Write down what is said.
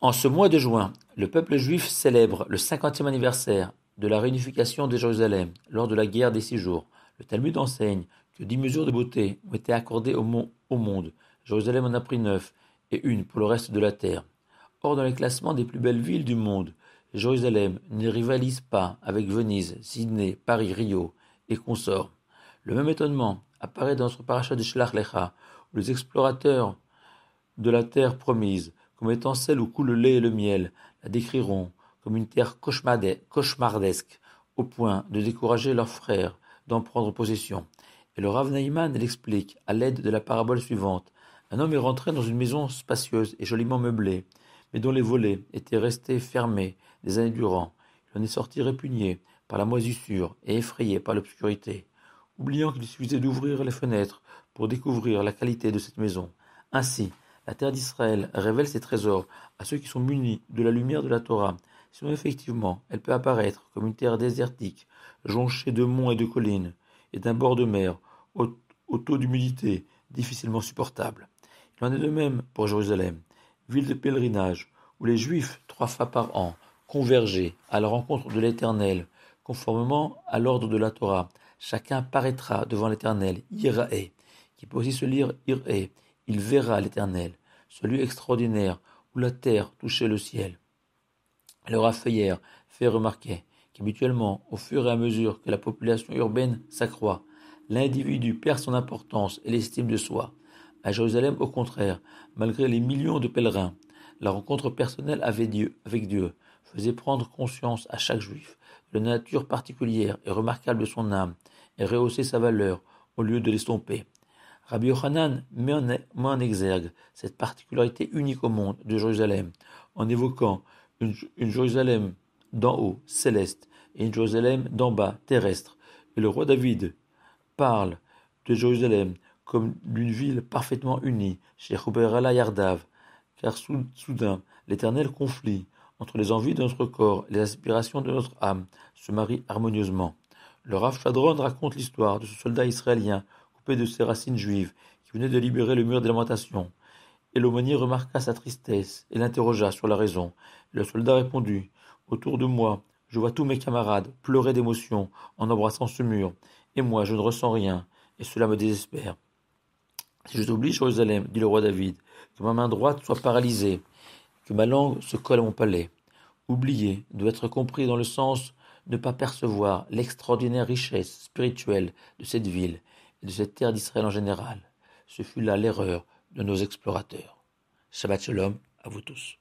En ce mois de juin, le peuple juif célèbre le 50e anniversaire de la réunification de Jérusalem lors de la guerre des 6 jours. Le Talmud enseigne que 10 mesures de beauté ont été accordées au monde. Jérusalem en a pris 9 et une pour le reste de la terre. Or, dans les classements des plus belles villes du monde, Jérusalem ne rivalise pas avec Venise, Sydney, Paris, Rio et consorts. Le même étonnement apparaît dans notre paracha de Shlach Lecha, où les explorateurs de la terre promise, comme étant celle où coule le lait et le miel, la décriront comme une terre cauchemardesque, au point de décourager leurs frères d'en prendre possession. Et le Rav Nahman l'explique à l'aide de la parabole suivante. Un homme est rentré dans une maison spacieuse et joliment meublée, mais dont les volets étaient restés fermés des années durant. Il en est sorti répugné par la moisissure et effrayé par l'obscurité, oubliant qu'il suffisait d'ouvrir les fenêtres pour découvrir la qualité de cette maison. Ainsi, la terre d'Israël révèle ses trésors à ceux qui sont munis de la lumière de la Torah. Sinon, effectivement, elle peut apparaître comme une terre désertique, jonchée de monts et de collines, et d'un bord de mer, au taux d'humidité difficilement supportable. Il en est de même pour Jérusalem, ville de pèlerinage, où les Juifs, 3 fois par an, convergeaient à la rencontre de l'Éternel, conformément à l'ordre de la Torah. Chacun paraîtra devant l'Éternel, Yiraé, qui peut aussi se lire Iré, il verra l'Éternel, celui extraordinaire où la terre touchait le ciel. Le Raphaël fait remarquer qu'habituellement, au fur et à mesure que la population urbaine s'accroît, l'individu perd son importance et l'estime de soi. À Jérusalem, au contraire, malgré les millions de pèlerins, la rencontre personnelle avec Dieu faisait prendre conscience à chaque juif de la nature particulière et remarquable de son âme et rehausser sa valeur au lieu de l'estomper. Rabbi Yochanan met en exergue cette particularité unique au monde de Jérusalem en évoquant une Jérusalem d'en haut, céleste, et une Jérusalem d'en bas, terrestre. Et le roi David parle de Jérusalem comme d'une ville parfaitement unie, chez Choberala Yardav, car soudain l'éternel conflit entre les envies de notre corps et les aspirations de notre âme se marient harmonieusement. Le Rav Shadron raconte l'histoire de ce soldat israélien coupé de ses racines juives qui venait de libérer le mur des lamentations. Et l'aumônier remarqua sa tristesse et l'interrogea sur la raison. Le soldat répondit: autour de moi, je vois tous mes camarades pleurer d'émotion en embrassant ce mur, et moi je ne ressens rien, et cela me désespère. Si je t'oblige, Jérusalem, dit le roi David, que ma main droite soit paralysée, que ma langue se colle à mon palais. Oublier doit être compris dans le sens de ne pas percevoir l'extraordinaire richesse spirituelle de cette ville et de cette terre d'Israël en général. Ce fut là l'erreur de nos explorateurs. Shabbat Shalom à vous tous.